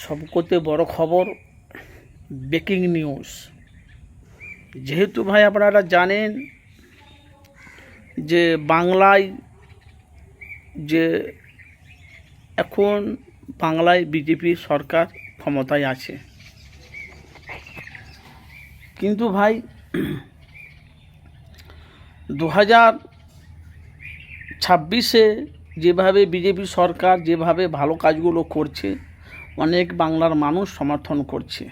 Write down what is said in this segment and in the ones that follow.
সবকতে বড় খবর, breaking news. যেহেতু ভাই আপনারা জানেন যে বাংলায় যে এখন বাংলায় বিজেপি সরকার ক্ষমতায় আছে, কিন্তু ভাই 2026-এ যেভাবে বিজেপি সরকার যেভাবে ভালো কাজগুলো করছে, অনেক বাংলার মানুষ সমর্থন করছে।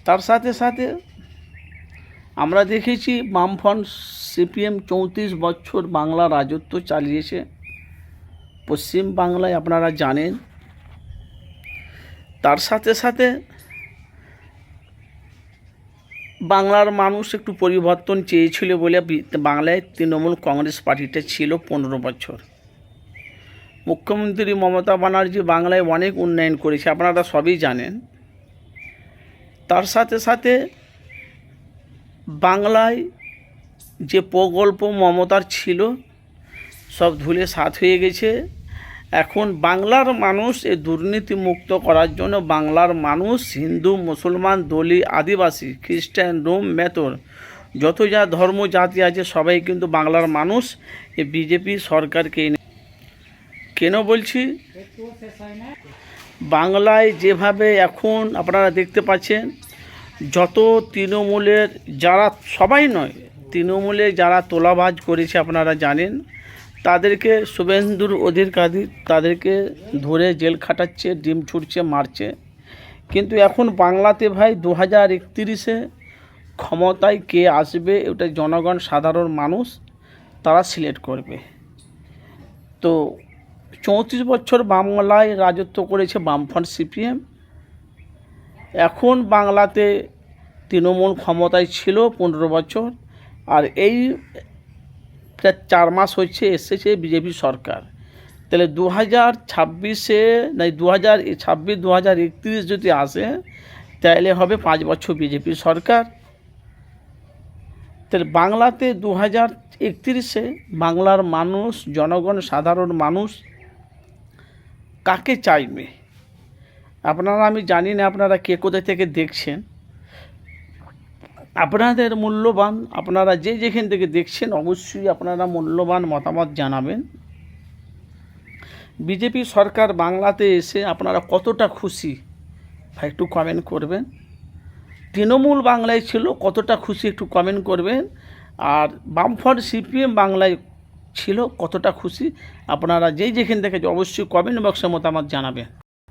তার সাথে সাথে আমরা দেখেছি বামফ্রন্ট সিপিএম 34 বছর বাংলা রাজত্ব চালিয়েছে পশ্চিম বাংলায়, আপনারা জানেন। তার সাথে সাথে বাংলার মানুষ একটু পরিবর্তন চেয়েছিল বলে বাংলায় তৃণমূল কংগ্রেস পার্টিটা ছিল 15 বছর। মুখ্যমন্ত্রী মমতা ব্যানার্জি বাংলায় অনেক উন্নয়ন করেছে, আপনারা সবই জানেন। তার সাথে সাথে বাংলায় যে প্রকল্প মমতার ছিল সব ধুলে সাৎ হয়ে গেছে। এখন বাংলার মানুষ এই দুর্নীতি মুক্ত করার জন্য বাংলার মানুষ হিন্দু, মুসলমান, দলি, আদিবাসী, খ্রিস্টান, রোম, মেথর, যত যা ধর্ম জাতি আছে সবাই কিন্তু বাংলার মানুষ এই বিজেপি সরকারকে কেন বলছি, বাংলায় যেভাবে এখন আপনারা দেখতে পাচ্ছেন যত তৃণমূলের যারা, সবাই নয়, তৃণমূলে যারা তোলাবাজ করেছে আপনারা জানেন, তাদেরকে শুভেন্দুর অধিকারী তাদেরকে ধরে জেল খাটাচ্ছে, ডিম ছুটছে, মারছে। কিন্তু এখন বাংলাতে ভাই 2031-এ ক্ষমতায় কে আসবে ওটা জনগণ, সাধারণ মানুষ তারা সিলেক্ট করবে। তো 34 বছর বাংলায় রাজত্ব করেছে বামফ্রন্ট সিপিএম। এখন বাংলাতে তৃণমূল ক্ষমতায় ছিল 15 বছর, আর এই প্রায় 4 মাস হচ্ছে এসেছে বিজেপি সরকার। তাহলে 2026-এ নাই 2026-2031 যদি আসে তাহলে হবে 5 বছর বিজেপি সরকার। তাহলে বাংলাতে 2031-এ বাংলার মানুষ, জনগণ, সাধারণ মানুষ কাকে চাইবে? আপনারা, আমি জানি না আপনারা কে কোথা থেকে দেখছেন, আপনাদের মূল্যবান, আপনারা যে যেখান থেকে দেখছেন অবশ্যই আপনারা মূল্যবান মতামত জানাবেন। বিজেপি সরকার বাংলাতে এসে আপনারা কতটা খুশি ভাই একটু কমেন্ট করবেন। তৃণমূল বাংলায় ছিল, কতটা খুশি একটু কমেন্ট করবেন। আর বামফ্রন্ট সিপিএম বাংলায় ছিল, কতটা খুশি আপনারা যেই যেখান থেকে অবশ্যই কমেন্ট বক্সে মতামত জানাবেন।